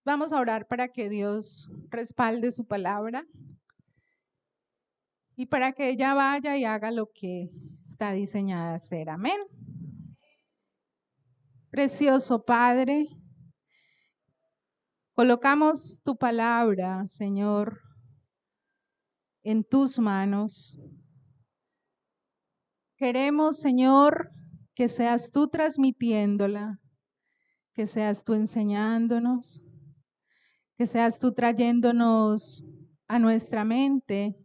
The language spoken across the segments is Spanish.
Vamos a orar para que Dios respalde su palabra y para que ella vaya y haga lo que está diseñada a hacer. Amén. Precioso Padre, colocamos tu palabra, Señor, en tus manos. Queremos, Señor, que seas tú transmitiéndola, que seas tú enseñándonos, que seas tú trayéndonos a nuestra mente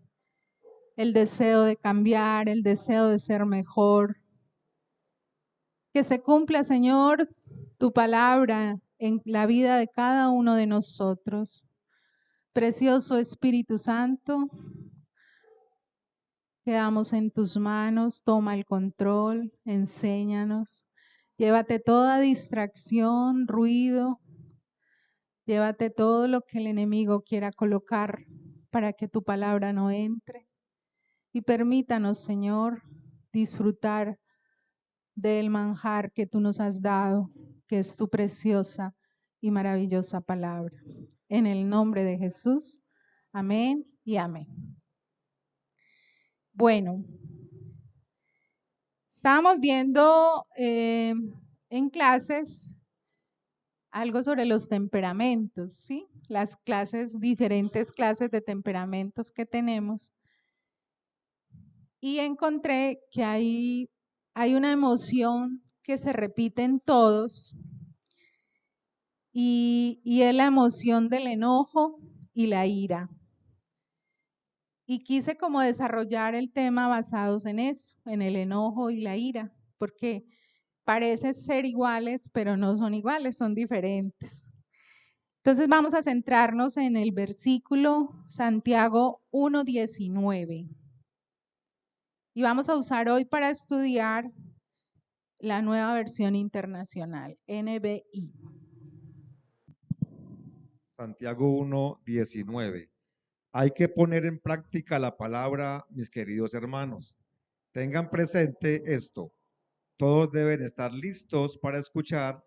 el deseo de cambiar, el deseo de ser mejor. Que se cumpla, Señor, tu palabra en la vida de cada uno de nosotros. Precioso Espíritu Santo, quedamos en tus manos, toma el control, enséñanos. Llévate toda distracción, ruido, llévate todo lo que el enemigo quiera colocar para que tu palabra no entre. Y permítanos, Señor, disfrutar del manjar que tú nos has dado, que es tu preciosa y maravillosa palabra. En el nombre de Jesús, amén y amén. Bueno, estábamos viendo en clases algo sobre los temperamentos, ¿sí? Las clases, diferentes clases de temperamentos que tenemos. Y encontré que hay una emoción que se repite en todos y es la emoción del enojo y la ira. Y quise como desarrollar el tema basados en eso, en el enojo y la ira, porque parecen ser iguales, pero no son iguales, son diferentes. Entonces vamos a centrarnos en el versículo Santiago 1:19. Y vamos a usar hoy para estudiar la nueva versión internacional, NBI. Santiago 1:19. Hay que poner en práctica la palabra, mis queridos hermanos. Tengan presente esto. Todos deben estar listos para escuchar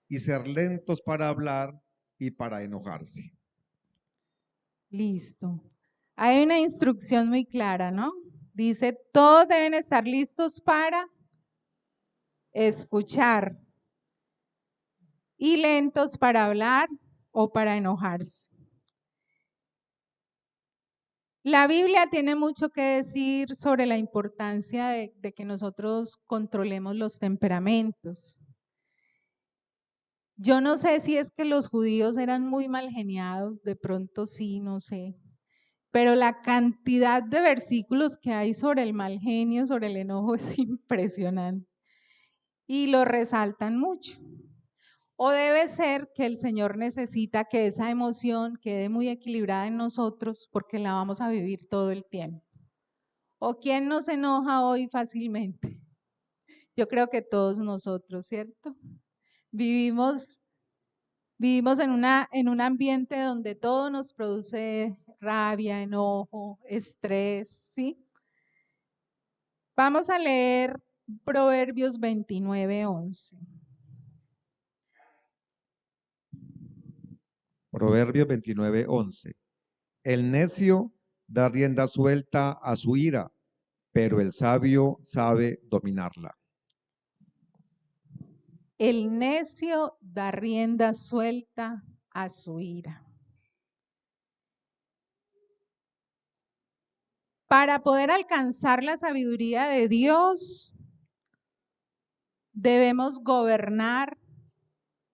y ser lentos para hablar y para enojarse. Listo. Hay una instrucción muy clara, ¿no? Dice, todos deben estar listos para escuchar y lentos para hablar o para enojarse. La Biblia tiene mucho que decir sobre la importancia de que nosotros controlemos los temperamentos. Yo no sé si es que los judíos eran muy mal geniados, de pronto sí, no sé. Pero la cantidad de versículos que hay sobre el mal genio, sobre el enojo, es impresionante. Y lo resaltan mucho. O debe ser que el Señor necesita que esa emoción quede muy equilibrada en nosotros porque la vamos a vivir todo el tiempo. ¿O quién nos enoja hoy fácilmente? Yo creo que todos nosotros, ¿cierto? Vivimos en un ambiente donde todo nos produce rabia, enojo, estrés, ¿sí? Vamos a leer Proverbios 29:11. Proverbios 29:11. El necio da rienda suelta a su ira, pero el sabio sabe dominarla. El necio da rienda suelta a su ira. Para poder alcanzar la sabiduría de Dios, debemos gobernar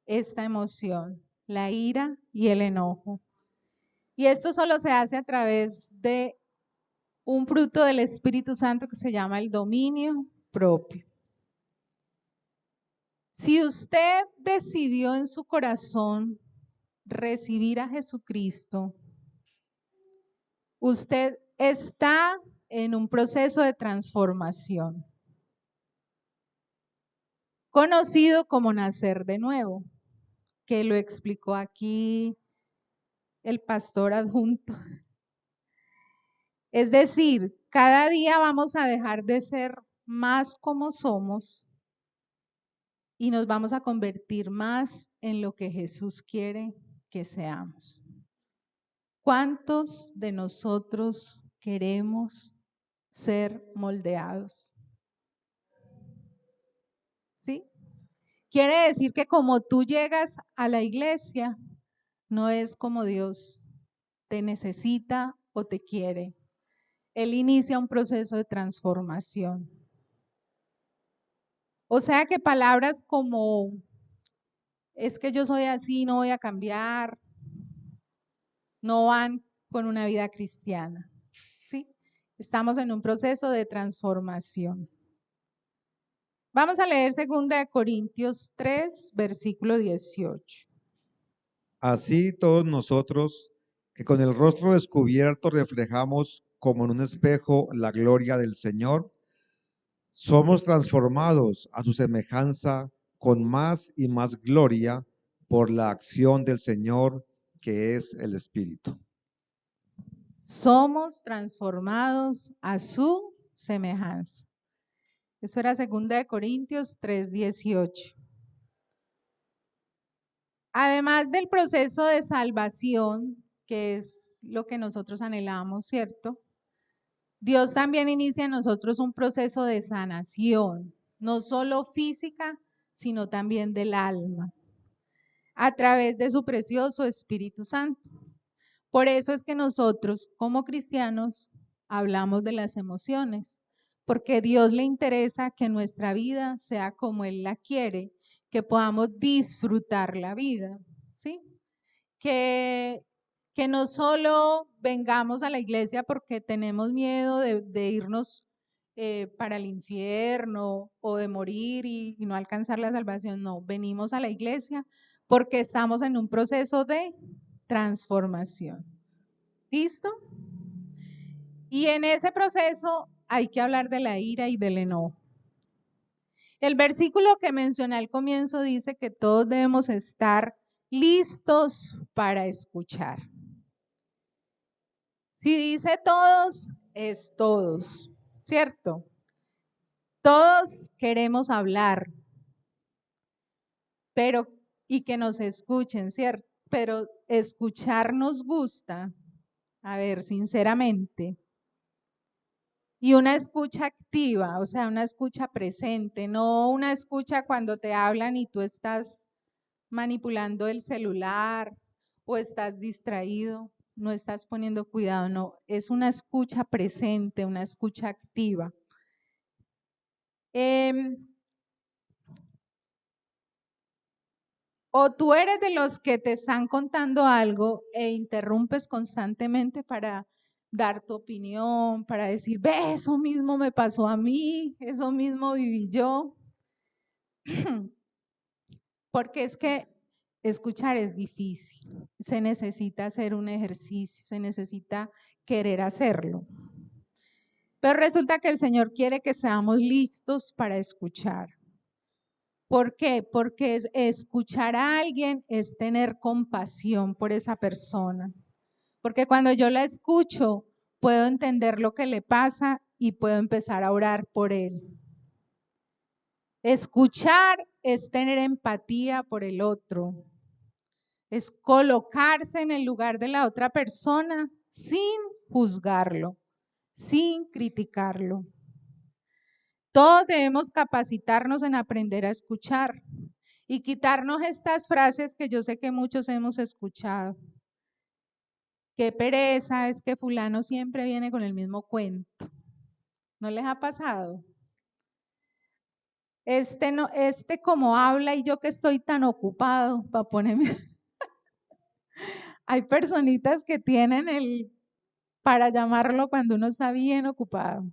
esta emoción, la ira y el enojo. Y esto solo se hace a través de un fruto del Espíritu Santo que se llama el dominio propio. Si usted decidió en su corazón recibir a Jesucristo, usted está en un proceso de transformación, conocido como nacer de nuevo, que lo explicó aquí el pastor adjunto. Es decir, cada día vamos a dejar de ser más como somos y nos vamos a convertir más en lo que Jesús quiere que seamos. ¿Cuántos de nosotros queremos ser moldeados? ¿Sí? Quiere decir que como tú llegas a la iglesia, no es como Dios te necesita o te quiere. Él inicia un proceso de transformación. O sea que palabras como, es que yo soy así, no voy a cambiar, no van con una vida cristiana. ¿Sí? Estamos en un proceso de transformación. Vamos a leer 2 Corintios 3, versículo 18. Así todos nosotros, que con el rostro descubierto reflejamos como en un espejo la gloria del Señor, somos transformados a su semejanza con más y más gloria por la acción del Señor, que es el Espíritu. Somos transformados a su semejanza. Eso era 2 Corintios 3, 18. Además del proceso de salvación, que es lo que nosotros anhelamos, ¿cierto? Dios también inicia en nosotros un proceso de sanación, no solo física, sino también del alma, a través de su precioso Espíritu Santo. Por eso es que nosotros, como cristianos, hablamos de las emociones, porque a Dios le interesa que nuestra vida sea como Él la quiere, que podamos disfrutar la vida, ¿sí? Que no solo vengamos a la iglesia porque tenemos miedo de irnos para el infierno o de morir y no alcanzar la salvación. No, venimos a la iglesia porque estamos en un proceso de transformación. ¿Listo? Y en ese proceso hay que hablar de la ira y del enojo. El versículo que mencioné al comienzo dice que todos debemos estar listos para escuchar. Si dice todos, es todos, ¿cierto? Todos queremos hablar, pero y que nos escuchen, ¿cierto? Pero escuchar nos gusta, a ver, sinceramente. Y una escucha activa, o sea, una escucha presente, no una escucha cuando te hablan y tú estás manipulando el celular o estás distraído, no estás poniendo cuidado, no, es una escucha presente, una escucha activa. O tú eres de los que te están contando algo e interrumpes constantemente para dar tu opinión, para decir, ve, eso mismo me pasó a mí, eso mismo viví yo. Porque es que escuchar es difícil, se necesita hacer un ejercicio, se necesita querer hacerlo. Pero resulta que el Señor quiere que seamos listos para escuchar. ¿Por qué? Porque escuchar a alguien es tener compasión por esa persona. Porque cuando yo la escucho, puedo entender lo que le pasa y puedo empezar a orar por él. Escuchar es tener empatía por el otro. Es colocarse en el lugar de la otra persona sin juzgarlo, sin criticarlo. Todos debemos capacitarnos en aprender a escuchar y quitarnos estas frases que yo sé que muchos hemos escuchado. Qué pereza, es que fulano siempre viene con el mismo cuento. ¿No les ha pasado? Este como habla y yo que estoy tan ocupado para ponerme. Hay personitas que tienen el para llamarlo cuando uno está bien ocupado.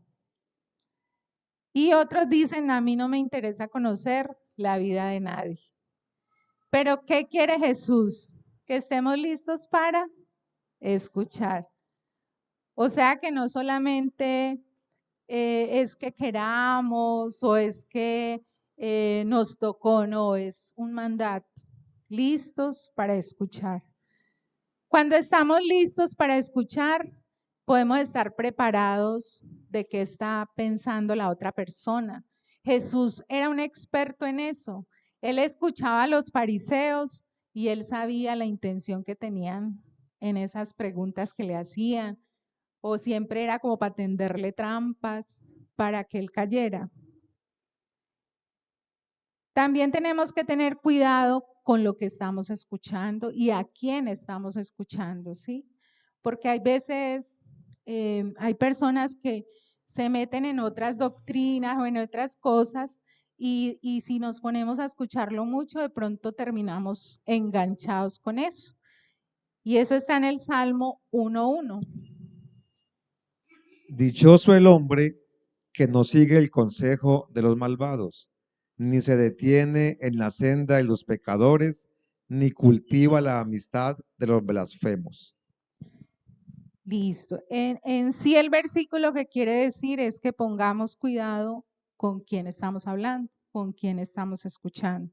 Y otros dicen, a mí no me interesa conocer la vida de nadie. Pero ¿qué quiere Jesús? Que estemos listos para escuchar. O sea que no solamente es que queramos o es que nos tocó, no, es un mandato. Listos para escuchar. Cuando estamos listos para escuchar, podemos estar preparados de qué está pensando la otra persona. Jesús era un experto en eso. Él escuchaba a los fariseos y él sabía la intención que tenían en esas preguntas que le hacían, o siempre era como para tenderle trampas para que él cayera. También tenemos que tener cuidado con lo que estamos escuchando y a quién estamos escuchando, ¿sí? Porque hay veces, hay personas que se meten en otras doctrinas o en otras cosas y si nos ponemos a escucharlo mucho, de pronto terminamos enganchados con eso. Y eso está en el Salmo 1:1. Dichoso el hombre que no sigue el consejo de los malvados, ni se detiene en la senda de los pecadores, ni cultiva la amistad de los blasfemos. Listo. En sí el versículo que quiere decir es que pongamos cuidado con quién estamos hablando, con quién estamos escuchando.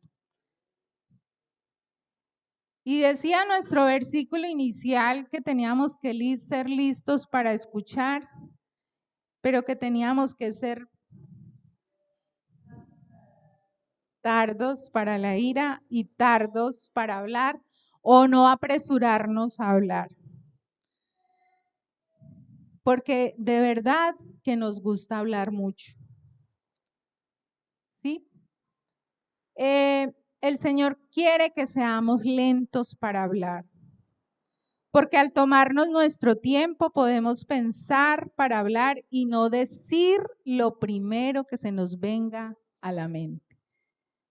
Y decía nuestro versículo inicial que teníamos que ser listos para escuchar, pero que teníamos que ser tardos para la ira y tardos para hablar o no apresurarnos a hablar. Porque de verdad que nos gusta hablar mucho. ¿Sí? El Señor quiere que seamos lentos para hablar, porque al tomarnos nuestro tiempo podemos pensar para hablar y no decir lo primero que se nos venga a la mente.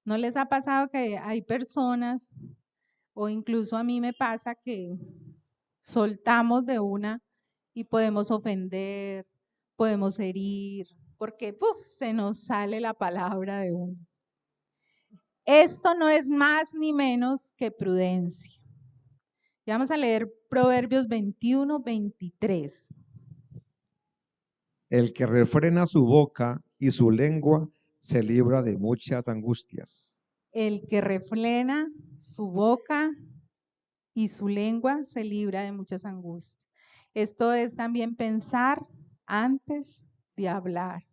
¿No les ha pasado que hay personas, o incluso a mí me pasa, que soltamos de una y podemos ofender, podemos herir, porque se nos sale la palabra de uno? Esto no es más ni menos que prudencia. Y vamos a leer Proverbios 21:23. El que refrena su boca y su lengua se libra de muchas angustias. El que refrena su boca y su lengua se libra de muchas angustias. Esto es también pensar antes de hablar.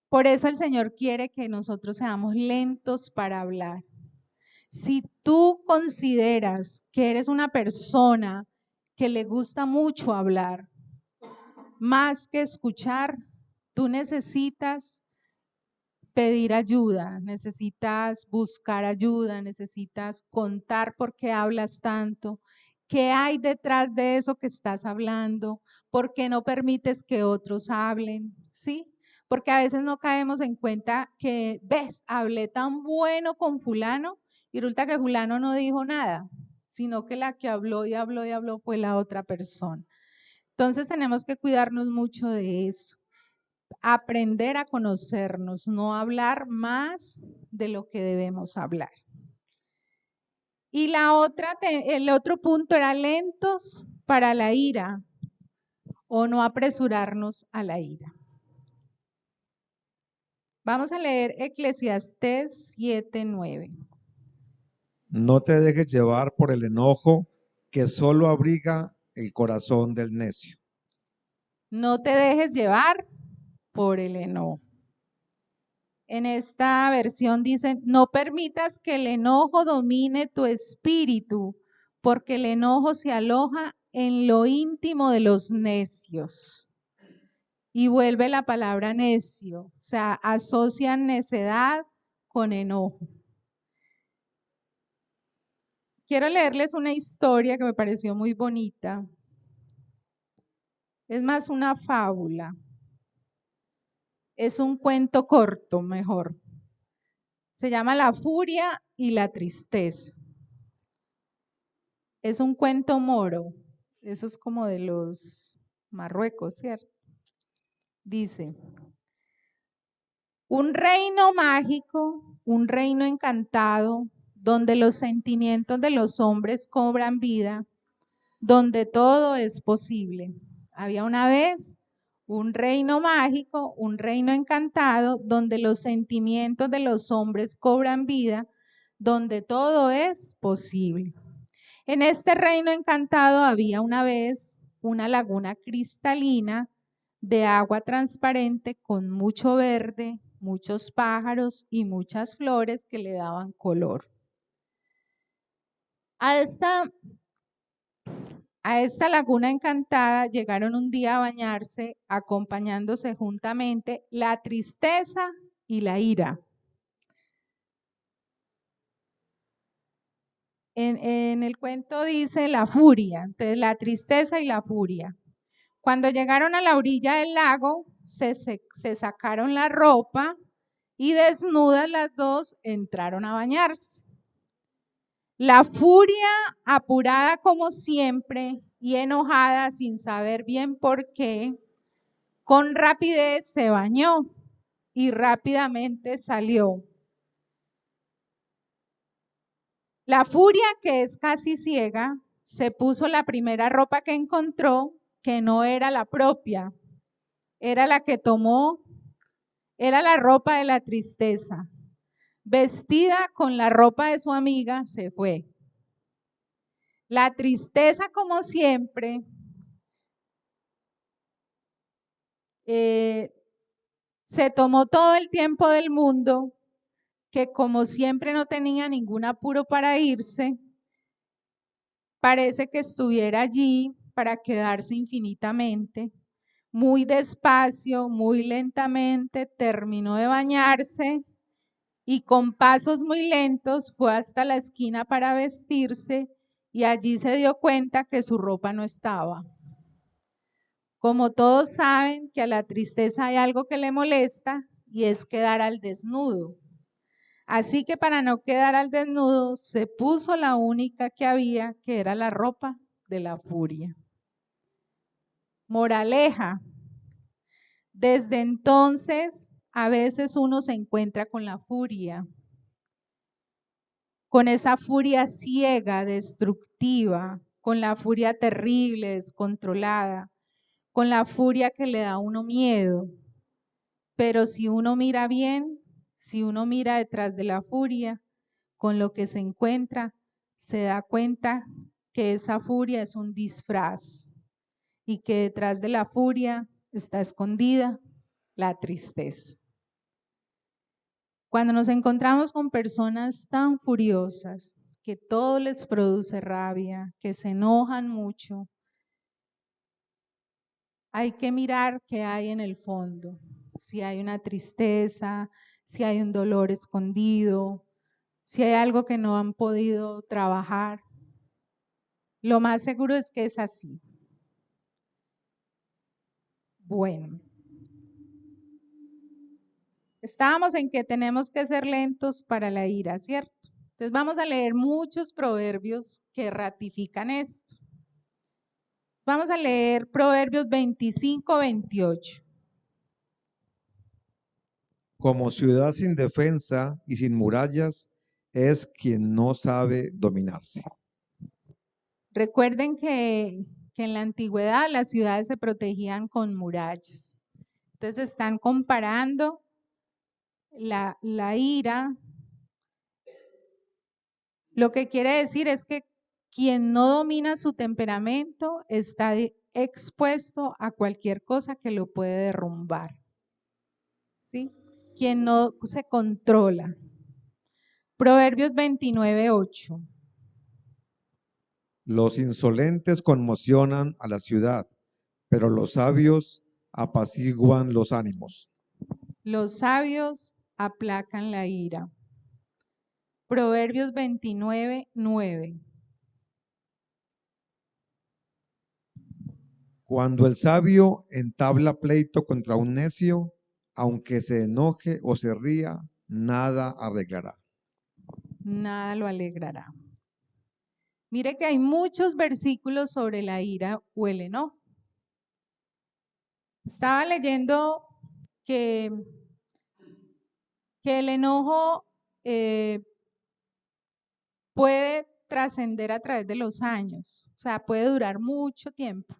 Por eso el Señor quiere que nosotros seamos lentos para hablar. Si tú consideras que eres una persona que le gusta mucho hablar, más que escuchar, tú necesitas pedir ayuda, necesitas buscar ayuda, necesitas contar por qué hablas tanto, qué hay detrás de eso que estás hablando, por qué no permites que otros hablen, ¿sí? Porque a veces no caemos en cuenta que, ves, hablé tan bueno con fulano y resulta que fulano no dijo nada, sino que la que habló y habló y habló fue la otra persona. Entonces tenemos que cuidarnos mucho de eso. Aprender a conocernos, no hablar más de lo que debemos hablar. Y el otro punto era lentos para la ira o no apresurarnos a la ira. Vamos a leer Eclesiastés 7:9. No te dejes llevar por el enojo que solo abriga el corazón del necio. No te dejes llevar por el enojo. En esta versión dice, no permitas que el enojo domine tu espíritu, porque el enojo se aloja en lo íntimo de los necios. Y vuelve la palabra necio, o sea, asocian necedad con enojo. Quiero leerles una historia que me pareció muy bonita. Es más una fábula. Es un cuento corto, mejor. Se llama La furia y la tristeza. Es un cuento moro. Eso es como de los Marruecos, ¿cierto? Dice, un reino mágico, un reino encantado, donde los sentimientos de los hombres cobran vida, donde todo es posible. Había una vez un reino mágico, un reino encantado, donde los sentimientos de los hombres cobran vida, donde todo es posible. En este reino encantado había una vez una laguna cristalina de agua transparente con mucho verde, muchos pájaros y muchas flores que le daban color. A esta laguna encantada llegaron un día a bañarse, acompañándose juntamente la tristeza y la ira. En el cuento dice la furia, entonces la tristeza y la furia. Cuando llegaron a la orilla del lago, se sacaron la ropa y desnudas las dos entraron a bañarse. La furia, apurada como siempre y enojada sin saber bien por qué, con rapidez se bañó y rápidamente salió. La furia, que es casi ciega, se puso la primera ropa que encontró, que no era la propia, era la que tomó, era la ropa de la tristeza. Vestida con la ropa de su amiga, se fue. La tristeza, como siempre, se tomó todo el tiempo del mundo, que como siempre no tenía ningún apuro para irse, parece que estuviera allí para quedarse infinitamente. Muy despacio, muy lentamente, terminó de bañarse y con pasos muy lentos fue hasta la esquina para vestirse y allí se dio cuenta que su ropa no estaba. Como todos saben que a la tristeza hay algo que le molesta y es quedar al desnudo. Así que para no quedar al desnudo, se puso la única que había, que era la ropa de la furia. Moraleja. Desde entonces, a veces uno se encuentra con la furia, con esa furia ciega, destructiva, con la furia terrible, descontrolada, con la furia que le da a uno miedo. Pero si uno mira bien, si uno mira detrás de la furia, con lo que se encuentra, se da cuenta que esa furia es un disfraz y que detrás de la furia está escondida la tristeza. Cuando nos encontramos con personas tan furiosas, que todo les produce rabia, que se enojan mucho, hay que mirar qué hay en el fondo. Si hay una tristeza, si hay un dolor escondido, si hay algo que no han podido trabajar. Lo más seguro es que es así. Bueno, estábamos en que tenemos que ser lentos para la ira, ¿cierto? Entonces vamos a leer muchos proverbios que ratifican esto. Vamos a leer Proverbios 25, 28. Como ciudad sin defensa y sin murallas es quien no sabe dominarse. Recuerden que en la antigüedad las ciudades se protegían con murallas. Entonces están comparando la ira. Lo que quiere decir es que quien no domina su temperamento está expuesto a cualquier cosa que lo puede derrumbar. ¿Sí? Quien no se controla. Proverbios 29, 8. Los insolentes conmocionan a la ciudad, pero los sabios apaciguan los ánimos. Los sabios aplacan la ira. Proverbios 29, 9. Cuando el sabio entabla pleito contra un necio, aunque se enoje o se ría, nada arreglará. Nada lo alegrará. Mire que hay muchos versículos sobre la ira o el enojo. Estaba leyendo que el enojo puede trascender a través de los años, o sea, puede durar mucho tiempo.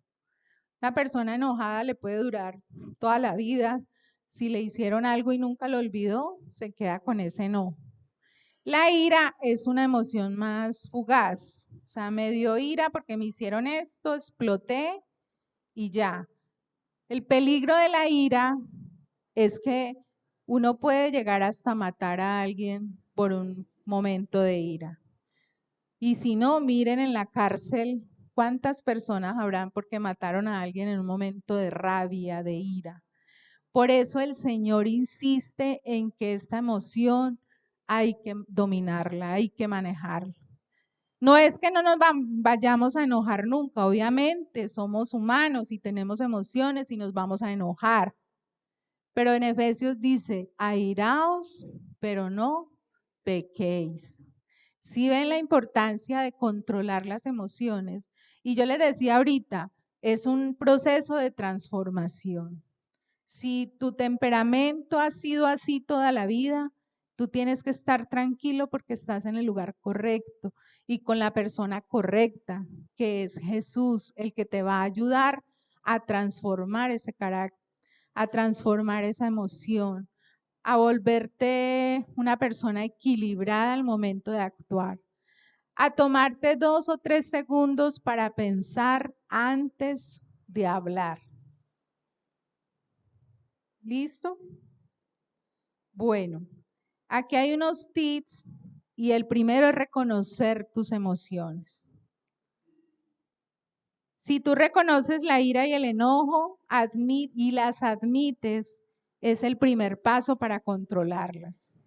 Una persona enojada le puede durar toda la vida. Si le hicieron algo y nunca lo olvidó, se queda con ese enojo. La ira es una emoción más fugaz, o sea, me dio ira porque me hicieron esto, exploté y ya. El peligro de la ira es que uno puede llegar hasta matar a alguien por un momento de ira. Y si no, miren en la cárcel cuántas personas habrán porque mataron a alguien en un momento de rabia, de ira. Por eso el Señor insiste en que esta emoción hay que dominarla, hay que manejarla. No es que no nos vayamos a enojar nunca, obviamente somos humanos y tenemos emociones y nos vamos a enojar. Pero en Efesios dice, airaos, pero no pequéis. Si ven la importancia de controlar las emociones, y yo les decía ahorita, es un proceso de transformación. Si tu temperamento ha sido así toda la vida, tú tienes que estar tranquilo porque estás en el lugar correcto y con la persona correcta, que es Jesús, el que te va a ayudar a transformar ese carácter, a transformar esa emoción, a volverte una persona equilibrada al momento de actuar, a tomarte 2 o 3 segundos para pensar antes de hablar. ¿Listo? Bueno, aquí hay unos tips y el primero es reconocer tus emociones. Si tú reconoces la ira y el enojo y las admites, es el primer paso para controlarlas.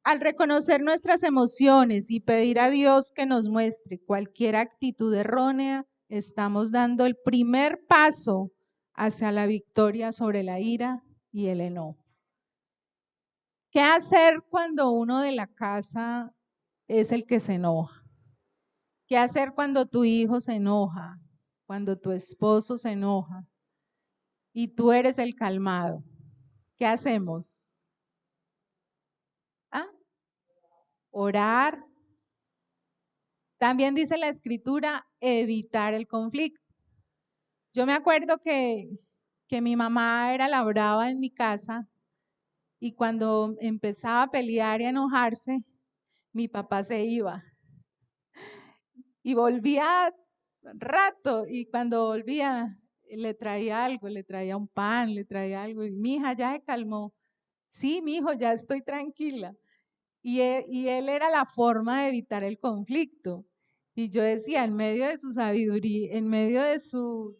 Al reconocer nuestras emociones y pedir a Dios que nos muestre cualquier actitud errónea, estamos dando el primer paso hacia la victoria sobre la ira y el enojo. ¿Qué hacer cuando uno de la casa es el que se enoja? ¿Qué hacer cuando tu hijo se enoja? Cuando tu esposo se enoja y tú eres el calmado. ¿Qué hacemos? ¿Ah? Orar. También dice la escritura, evitar el conflicto. Yo me acuerdo que mi mamá era la brava en mi casa y cuando empezaba a pelear y a enojarse, mi papá se iba y volvía rato y cuando volvía le traía algo, le traía un pan, le traía algo y mi hija ya se calmó. Sí, mi hijo, ya estoy tranquila. Y él era la forma de evitar el conflicto. Y yo decía, en medio de su sabiduría, en medio de su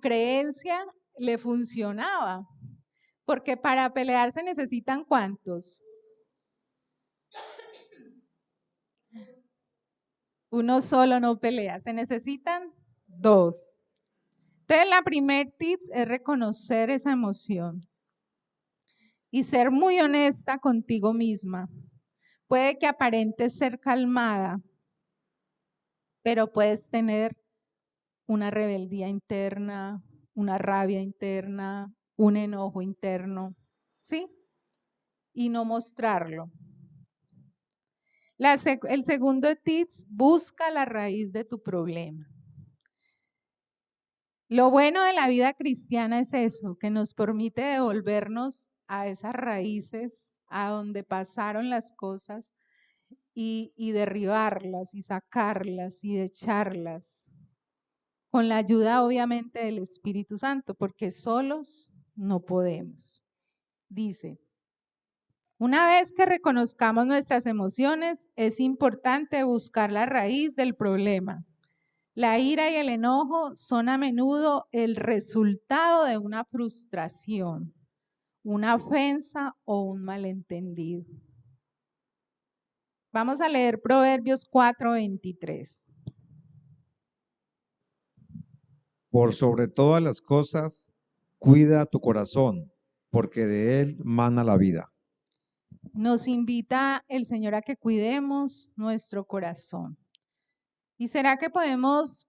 creencia, le funcionaba. Porque para pelear se necesitan ¿cuántos? Uno solo no pelea, se necesitan 2. Entonces, la primer tip es reconocer esa emoción y ser muy honesta contigo misma. Puede que aparentes ser calmada, pero puedes tener una rebeldía interna, una rabia interna, un enojo interno, ¿sí? Y no mostrarlo. El segundo tip, busca la raíz de tu problema. Lo bueno de la vida cristiana es eso, que nos permite devolvernos a esas raíces, a donde pasaron las cosas y derribarlas y sacarlas y echarlas, con la ayuda obviamente del Espíritu Santo, porque solos no podemos. Dice, una vez que reconozcamos nuestras emociones, es importante buscar la raíz del problema. La ira y el enojo son a menudo el resultado de una frustración, una ofensa o un malentendido. Vamos a leer Proverbios 4:23. Por sobre todas las cosas, cuida tu corazón, porque de él mana la vida. Nos invita el Señor a que cuidemos nuestro corazón. ¿Y será que podemos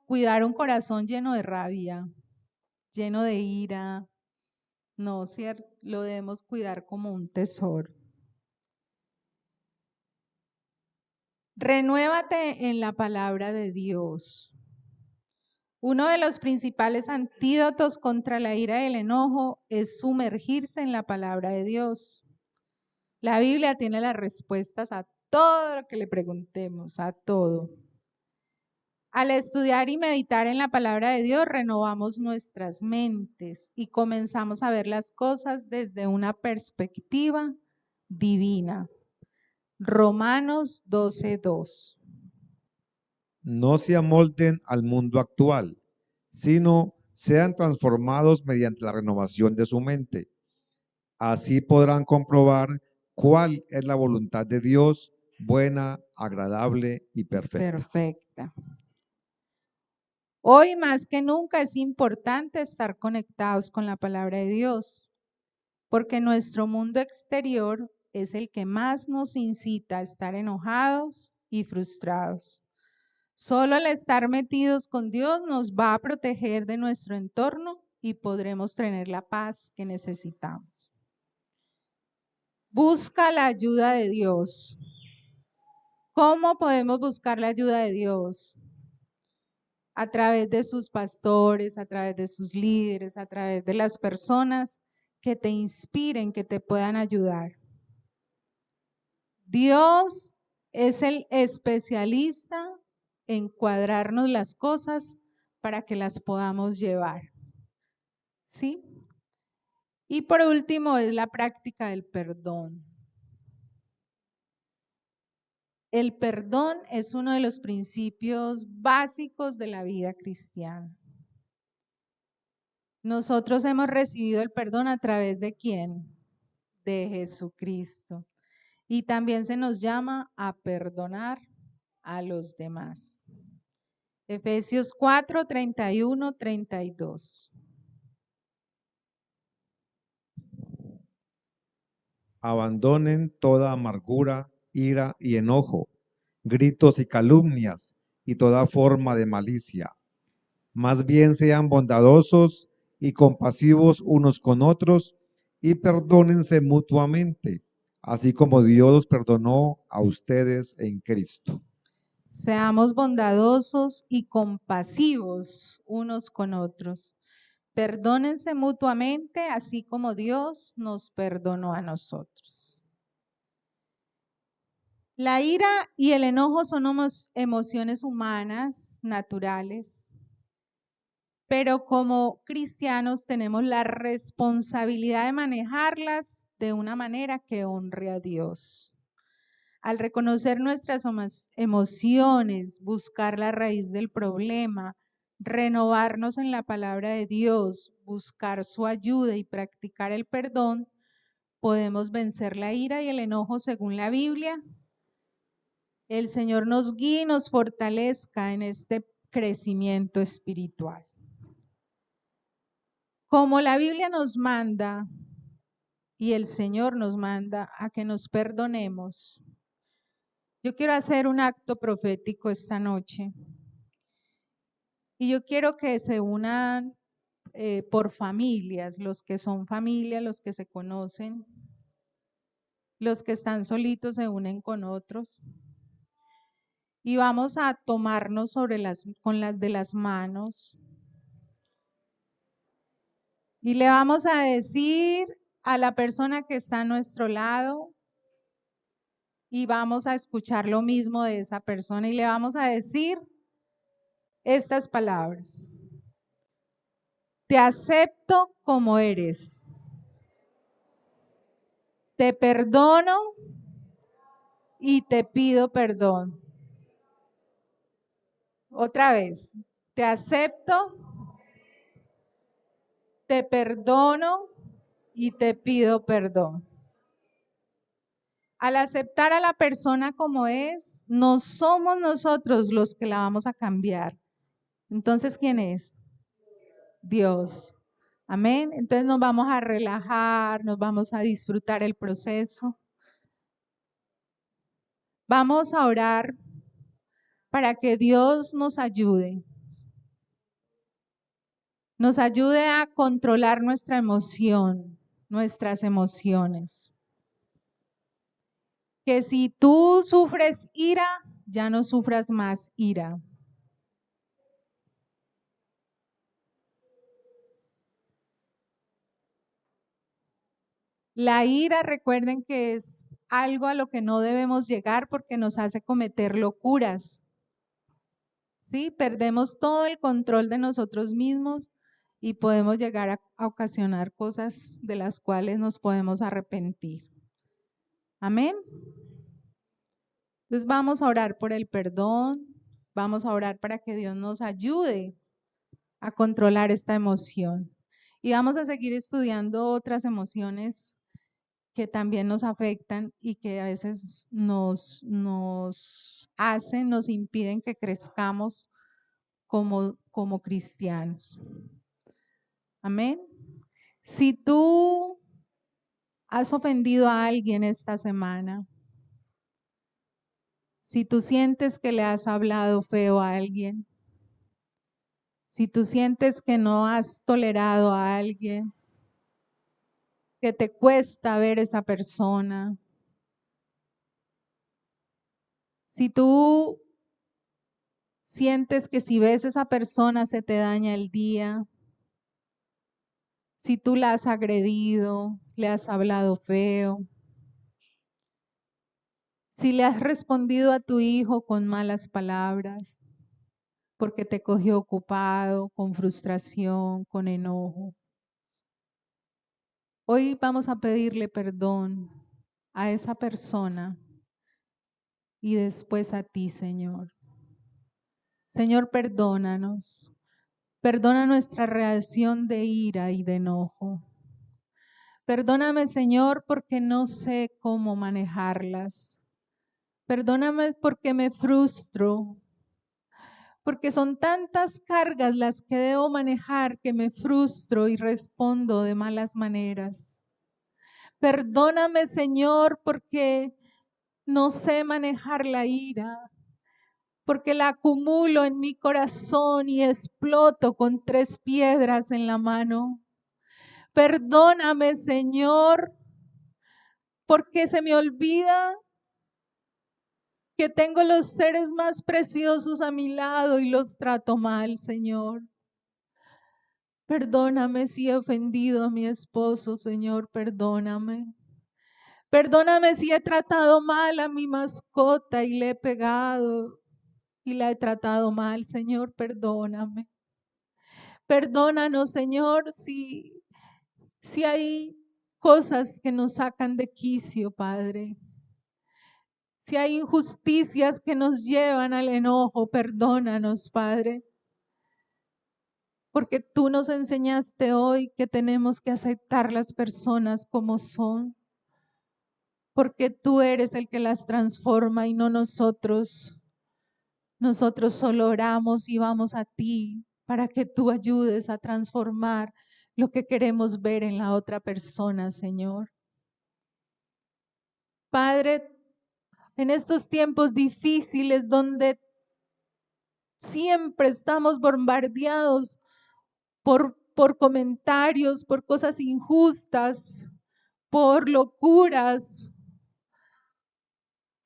cuidar un corazón lleno de rabia, lleno de ira? No, ¿cierto? Lo debemos cuidar como un tesoro. Renuévate en la palabra de Dios. Uno de los principales antídotos contra la ira y el enojo es sumergirse en la palabra de Dios. La Biblia tiene las respuestas a todo lo que le preguntemos, a todo. Al estudiar y meditar en la palabra de Dios, renovamos nuestras mentes y comenzamos a ver las cosas desde una perspectiva divina. Romanos 12:2. No se amolden al mundo actual, sino sean transformados mediante la renovación de su mente. Así podrán comprobar cuál es la voluntad de Dios, buena, agradable y perfecta. Perfecta. Hoy más que nunca es importante estar conectados con la palabra de Dios, porque nuestro mundo exterior es el que más nos incita a estar enojados y frustrados. Solo al estar metidos con Dios nos va a proteger de nuestro entorno y podremos tener la paz que necesitamos. Busca la ayuda de Dios. ¿Cómo podemos buscar la ayuda de Dios? A través de sus pastores, a través de sus líderes, a través de las personas que te inspiren, que te puedan ayudar. Dios es el especialista en cuadrarnos las cosas para que las podamos llevar. ¿Sí? Y por último es la práctica del perdón. El perdón es uno de los principios básicos de la vida cristiana. Nosotros hemos recibido el perdón a través de ¿quién? De Jesucristo. Y también se nos llama a perdonar a los demás. Efesios 4, 31, 32. Abandonen toda amargura, ira y enojo, gritos y calumnias y toda forma de malicia. Más bien sean bondadosos y compasivos unos con otros y perdónense mutuamente, así como Dios los perdonó a ustedes en Cristo. Seamos bondadosos y compasivos unos con otros. Perdónense mutuamente, así como Dios nos perdonó a nosotros. La ira y el enojo son emociones humanas, naturales, pero como cristianos tenemos la responsabilidad de manejarlas de una manera que honre a Dios. Al reconocer nuestras emociones, buscar la raíz del problema, renovarnos en la palabra de Dios, buscar su ayuda y practicar el perdón, podemos vencer la ira y el enojo según la Biblia. El Señor nos guíe y nos fortalezca en este crecimiento espiritual. Como la Biblia nos manda y el Señor nos manda a que nos perdonemos, yo quiero hacer un acto profético esta noche. Y yo quiero que se unan por familias, los que son familia, los que se conocen, los que están solitos se unen con otros. Y vamos a tomarnos con las de las manos. Y le vamos a decir a la persona que está a nuestro lado, y vamos a escuchar lo mismo de esa persona, y le vamos a decir estas palabras. Te acepto como eres. Te perdono y te pido perdón. Otra vez, te acepto, te perdono y te pido perdón. Al aceptar a la persona como es, no somos nosotros los que la vamos a cambiar. Entonces, ¿quién es? Dios. Amén. Entonces nos vamos a relajar, nos vamos a disfrutar el proceso. Vamos a orar para que Dios nos ayude a controlar nuestra emoción, nuestras emociones. Que si tú sufres ira, ya no sufras más ira. La ira, recuerden que es algo a lo que no debemos llegar porque nos hace cometer locuras. ¿sí? Perdemos todo el control de nosotros mismos y podemos llegar a ocasionar cosas de las cuales nos podemos arrepentir. Amén. Entonces vamos a orar por el perdón, vamos a orar para que Dios nos ayude a controlar esta emoción. Y vamos a seguir estudiando otras emociones que también nos afectan y que a veces nos impiden que crezcamos como cristianos. Amén. Si tú has ofendido a alguien esta semana, si tú sientes que le has hablado feo a alguien, si tú sientes que no has tolerado a alguien, que te cuesta ver esa persona, si tú sientes que si ves a esa persona se te daña el día, si tú la has agredido, le has hablado feo, si le has respondido a tu hijo con malas palabras, porque te cogió ocupado, con frustración, con enojo. Hoy vamos a pedirle perdón a esa persona y después a ti, Señor. Señor, perdónanos. Perdona nuestra reacción de ira y de enojo. Perdóname, Señor, porque no sé cómo manejarlas. Perdóname porque me frustro, porque son tantas cargas las que debo manejar que me frustro y respondo de malas maneras. Perdóname, Señor, porque no sé manejar la ira, porque la acumulo en mi corazón y exploto con 3 piedras en la mano. Perdóname, Señor, porque se me olvida que tengo los seres más preciosos a mi lado y los trato mal, Señor. Perdóname si he ofendido a mi esposo, Señor, perdóname. Perdóname si he tratado mal a mi mascota y le he pegado y la he tratado mal, Señor, perdóname. Perdónanos, Señor, si hay cosas que nos sacan de quicio, Padre. Si hay injusticias que nos llevan al enojo, perdónanos, Padre. Porque tú nos enseñaste hoy que tenemos que aceptar las personas como son. Porque tú eres el que las transforma y no nosotros. Nosotros solo oramos y vamos a ti para que tú ayudes a transformar lo que queremos ver en la otra persona, Señor. Padre, en estos tiempos difíciles donde siempre estamos bombardeados por comentarios, por cosas injustas, por locuras.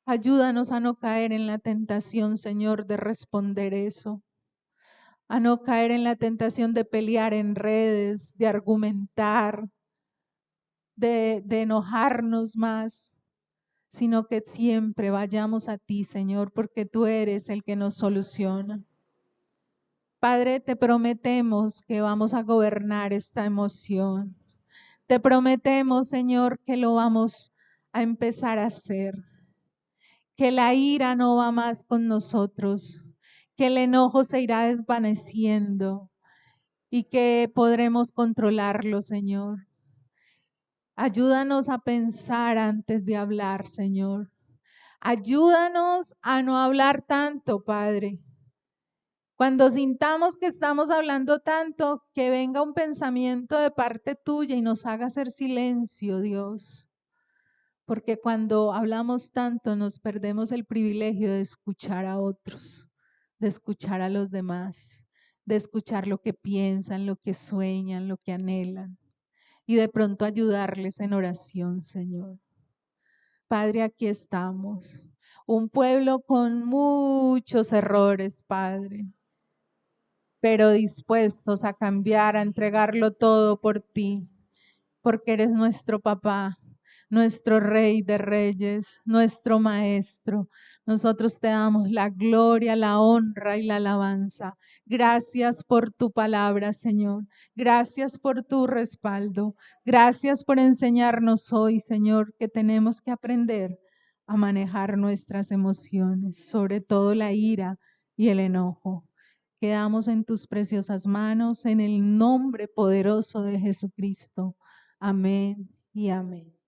Ayúdanos a no caer en la tentación, Señor, de responder eso. A no caer en la tentación de pelear en redes, de argumentar, de enojarnos más, sino que siempre vayamos a ti, Señor, porque tú eres el que nos soluciona. Padre, te prometemos que vamos a gobernar esta emoción. Te prometemos, Señor, que lo vamos a empezar a hacer. Que la ira no va más con nosotros, que el enojo se irá desvaneciendo y que podremos controlarlo, Señor. Ayúdanos a pensar antes de hablar, Señor. Ayúdanos a no hablar tanto, Padre. Cuando sintamos que estamos hablando tanto, que venga un pensamiento de parte tuya y nos haga hacer silencio, Dios. Porque cuando hablamos tanto nos perdemos el privilegio de escuchar a otros, de escuchar a los demás, de escuchar lo que piensan, lo que sueñan, lo que anhelan y de pronto ayudarles en oración, Señor. Padre, aquí estamos, un pueblo con muchos errores, Padre, pero dispuestos a cambiar, a entregarlo todo por ti, porque eres nuestro papá, nuestro Rey de Reyes, nuestro Maestro. Nosotros te damos la gloria, la honra y la alabanza. Gracias por tu palabra, Señor. Gracias por tu respaldo. Gracias por enseñarnos hoy, Señor, que tenemos que aprender a manejar nuestras emociones, sobre todo la ira y el enojo. Quedamos en tus preciosas manos, en el nombre poderoso de Jesucristo. Amén y amén.